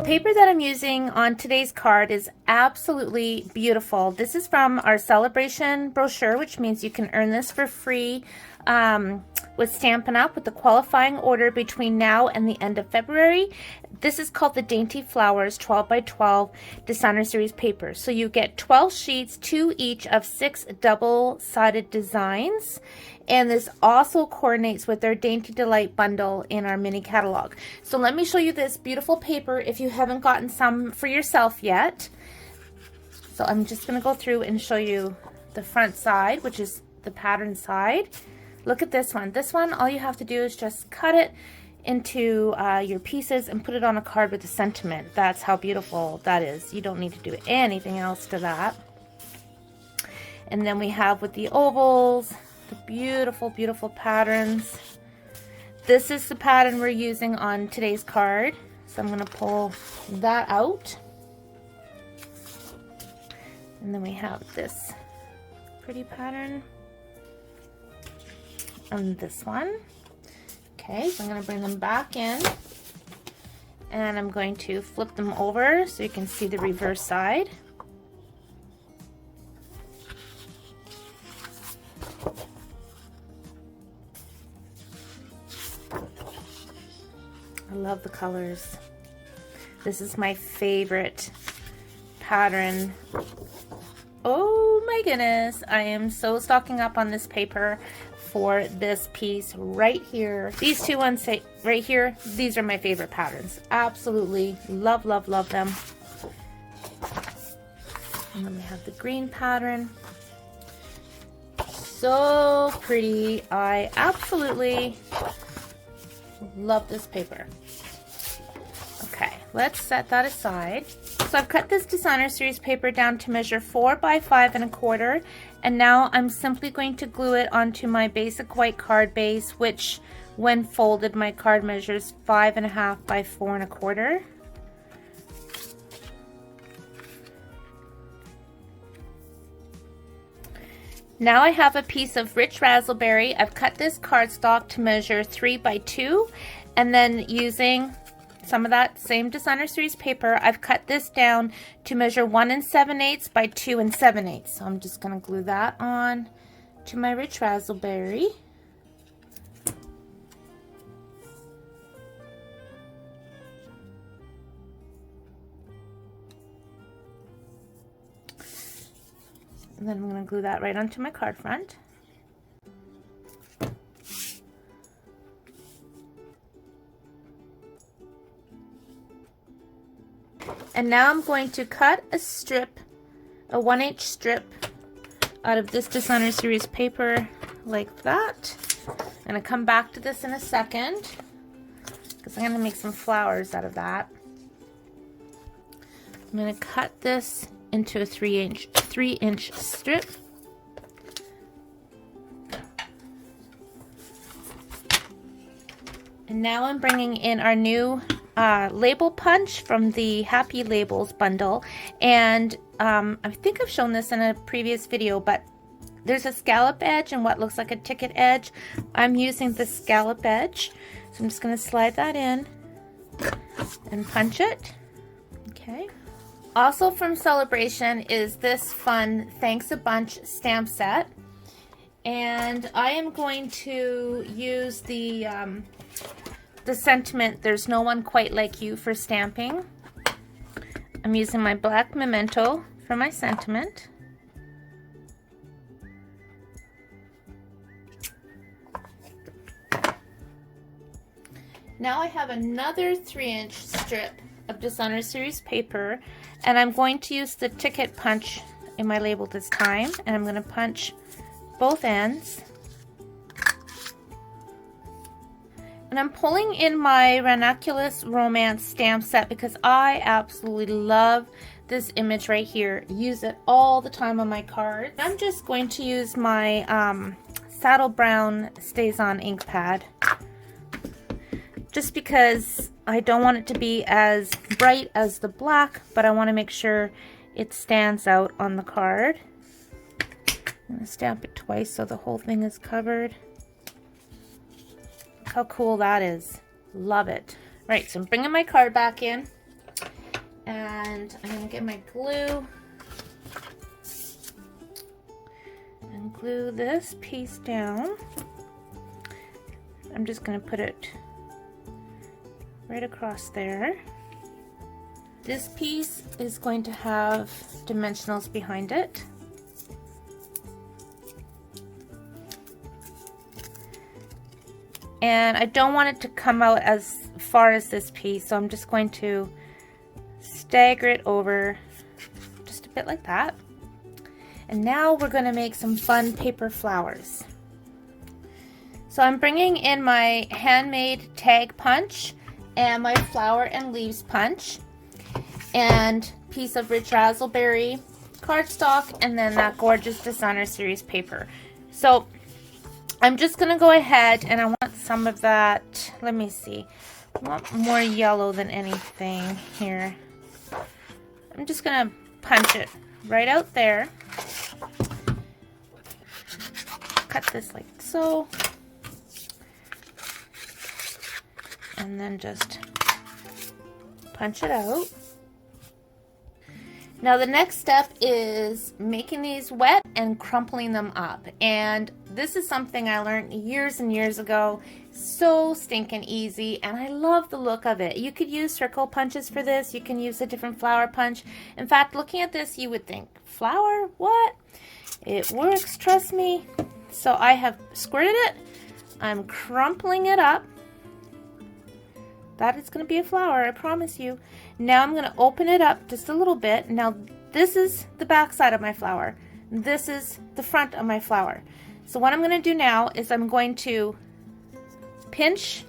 paper that I'm using on today's card is absolutely beautiful. This is from our Sale-a-bration brochure, which means you can earn this for free with Stampin' Up! With the qualifying order between now and the end of February. This is called the Dainty Flowers 12 by 12 Designer Series paper. So you get 12 sheets, 2 each of 6 double-sided designs. And this also coordinates with their Dainty Delight bundle in our mini catalog. So let me show you this beautiful paper if you haven't gotten some for yourself yet. So I'm just going to go through and show you the front side, which is the pattern side. Look at this one. This one, all you have to do is just cut it into your pieces and put it on a card with a sentiment. That's how beautiful that is. You don't need to do anything else to that. And then we have with the ovals, the beautiful, beautiful patterns. This is the pattern we're using on today's card. So I'm going to pull that out. And then we have this pretty pattern. And this one. Okay, so I'm going to bring them back in. And I'm going to flip them over so you can see the reverse side. I love the colors. This is my favorite pattern. Oh my goodness, I am so stocking up on this paper for this piece right here. These two ones right here, these are my favorite patterns. Absolutely love, love, love them. And then we have the green pattern. So pretty. I absolutely love this paper. Okay, let's set that aside. So I've cut this Designer Series paper down to measure 4 by 5 1/4, and now I'm simply going to glue it onto my basic white card base, which when folded my card measures 5 1/2 by 4 1/4. Now I have a piece of rich raspberry. I've cut this cardstock to measure 3 by 2, and then using some of that same Designer Series paper, I've cut this down to measure 1 7/8 by 2 7/8. So I'm just going to glue that on to my rich raspberry. And then I'm going to glue that right onto my card front. And now I'm going to cut a strip, a 1/8 strip out of this Designer Series paper like that. I'm going to come back to this in a second because I'm going to make some flowers out of that. I'm going to cut this into a 3-inch strip. And now I'm bringing in our new label punch from the Happy Labels bundle, and I think I've shown this in a previous video, but there's a scallop edge and what looks like a ticket edge. I'm using the scallop edge, so I'm just going to slide that in and punch it. Okay. Also from Sale-a-bration is this fun Thanks a Bunch stamp set, and I am going to use the sentiment, "There's no one quite like you," for stamping. I'm using my black memento for my sentiment. Now I have another 3-inch strip of Designer Series paper, and I'm going to use the ticket punch in my label this time, and I'm going to punch both ends. And I'm pulling in my Ranunculus Romance stamp set because I absolutely love this image right here. Use it all the time on my cards. I'm just going to use my Saddle Brown Stays On ink pad, just because I don't want it to be as bright as the black, but I want to make sure it stands out on the card. I'm going to stamp it twice so the whole thing is covered. Look how cool that is. Love it. Right, so I'm bringing my card back in, And I'm going to get my glue and glue this piece down. I'm just going to put it right across there. This piece is going to have dimensionals behind it. And I don't want it to come out as far as this piece, so I'm just going to stagger it over just a bit like that. And now we're going to make some fun paper flowers. So I'm bringing in my handmade tag punch and my flower and leaves punch and piece of rich raspberry cardstock, and then that gorgeous designer series paper. So I'm just going to go ahead, and I want some of that, let me see, I want more yellow than anything here. I'm just going to punch it right out there. Cut this like so. And then just punch it out. Now the next step is making these wet and crumpling them up. And this is something I learned years and years ago. So stinking easy, and I love the look of it. You could use circle punches for this. You can use a different flower punch. In fact, looking at this, you would think, flower? What? It works, trust me. So I have squirted it. I'm crumpling it up. That is going to be a flower, I promise you. Now I'm going to open it up just a little bit. Now this is the back side of my flower. This is the front of my flower. So what I'm going to do now is I'm going to pinch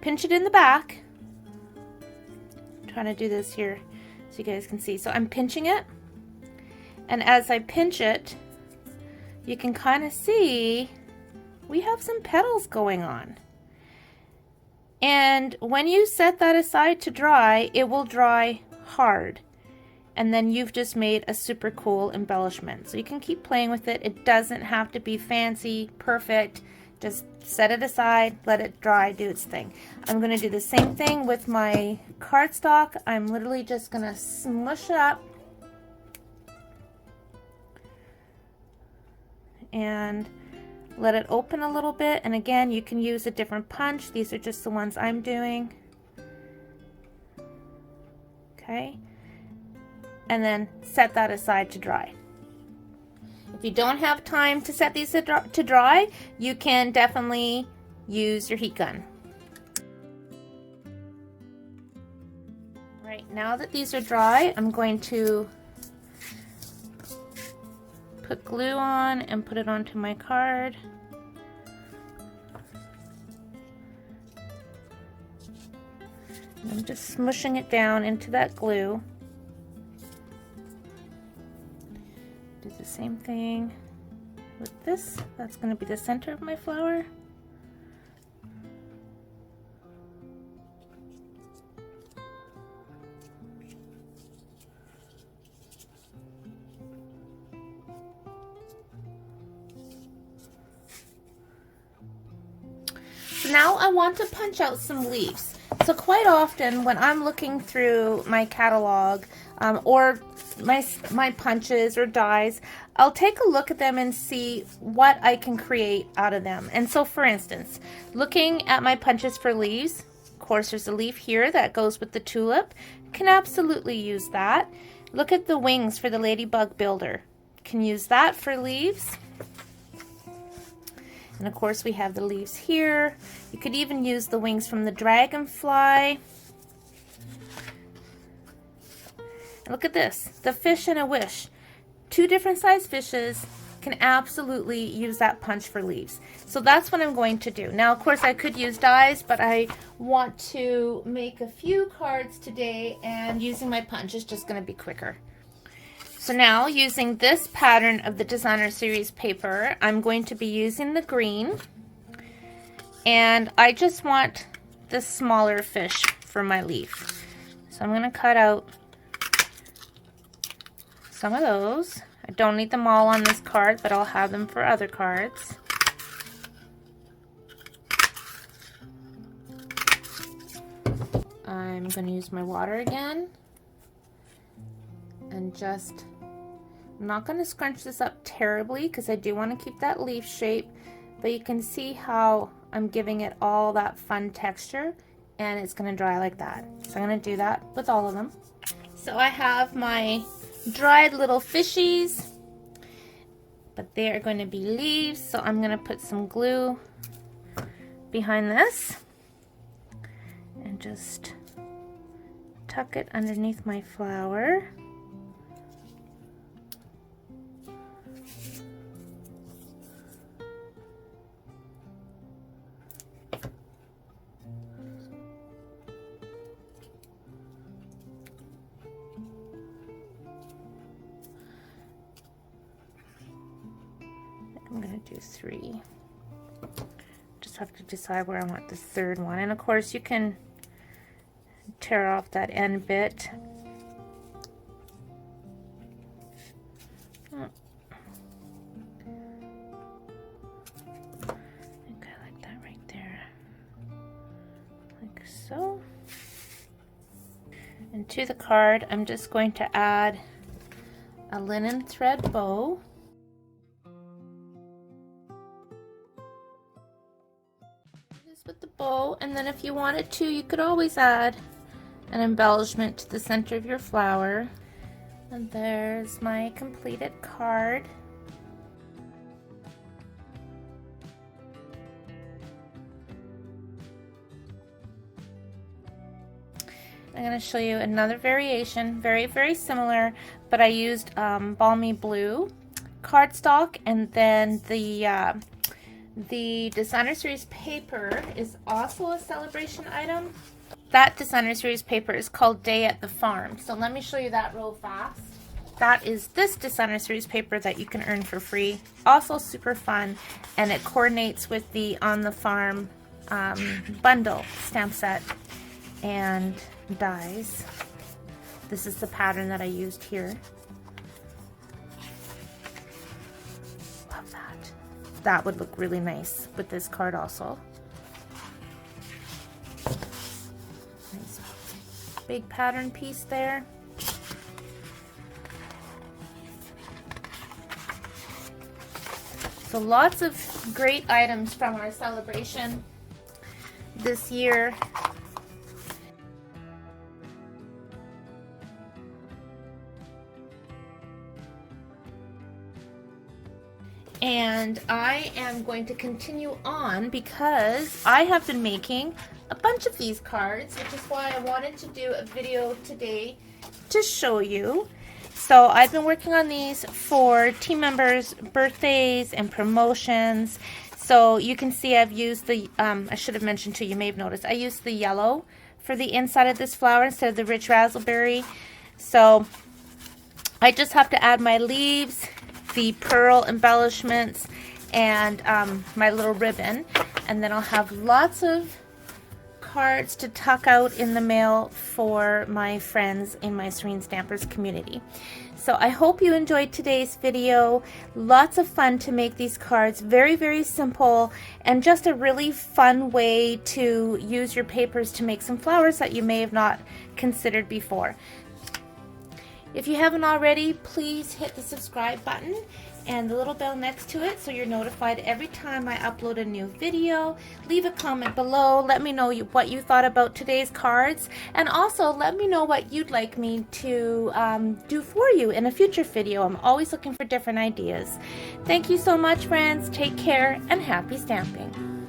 it in the back. I'm trying to do this here so you guys can see. So I'm pinching it. And as I pinch it, you can kind of see we have some petals going on. And when you set that aside to dry, it will dry hard. And then you've just made a super cool embellishment. So you can keep playing with it. It doesn't have to be fancy, perfect. Just set it aside, let it dry, do its thing. I'm going to do the same thing with my cardstock. I'm literally just going to smush it up. And let it open a little bit, and again, you can use a different punch. These are just the ones I'm doing. Okay, and then set that aside to dry. If you don't have time to set these to dry, you can definitely use your heat gun. Right, now that these are dry, I'm going to put glue on and put it onto my card. And I'm just smushing it down into that glue. Do the same thing with this. That's going to be the center of my flower. Now I want to punch out some leaves. So quite often when I'm looking through my catalog or my punches or dies, I'll take a look at them and see what I can create out of them. And so for instance, looking at my punches for leaves, of course there's a leaf here that goes with the tulip. Can absolutely use that. Look at the wings for the ladybug builder. Can use that for leaves. And of course we have the leaves here. You could even use the wings from the dragonfly. And look at this, the fish and a wish. Two different size fishes can absolutely use that punch for leaves. So that's what I'm going to do. Now of course I could use dies, but I want to make a few cards today, and using my punch is just going to be quicker. So now, using this pattern of the Designer Series paper, I'm going to be using the green. And I just want the smaller fish for my leaf. So I'm going to cut out some of those. I don't need them all on this card, but I'll have them for other cards. I'm going to use my water again. then just, I'm not going to scrunch this up terribly because I do want to keep that leaf shape, but you can see how I'm giving it all that fun texture, and it's going to dry like that. So I'm going to do that with all of them. So I have my dried little fishies, but they are going to be leaves, so I'm going to put some glue behind this and just tuck it underneath my flower. I'm going to do 3. Just have to decide where I want the 3rd one. And of course you can tear off that end bit. I think I like that right there. Like so. And to the card, I'm just going to add a linen thread bow. With the bow, and then if you wanted to, you could always add an embellishment to the center of your flower. And there's my completed card. I'm going to show you another variation, very similar, but I used balmy blue cardstock, and then the designer series paper is also a celebration item. That designer series paper is called Day at the Farm. So let me show you that real fast. That is this designer series paper that you can earn for free. Also super fun, and it coordinates with the On the Farm bundle stamp set and dies. This is the pattern that I used here. Love that. That would look really nice with this card also. Nice big pattern piece there. So lots of great items from our celebration this year. And I am going to continue on because I have been making a bunch of these cards, which is why I wanted to do a video today to show you. So I've been working on these for team members' birthdays and promotions. So you can see I've used the, I should have mentioned too, you may have noticed, I used the yellow for the inside of this flower instead of the rich raspberry. So I just have to add my leaves, the pearl embellishments, and my little ribbon, and then I'll have lots of cards to tuck out in the mail for my friends in my Serene Stampers community. So I hope you enjoyed today's video. Lots of fun to make these cards. Very simple, and just a really fun way to use your papers to make some flowers that you may have not considered before. If you haven't already, please hit the subscribe button and the little bell next to it so you're notified every time I upload a new video. Leave a comment below. Let me know what you thought about today's cards, and also let me know what you'd like me to do for you in a future video. I'm always looking for different ideas. Thank you so much, friends. Take care and happy stamping.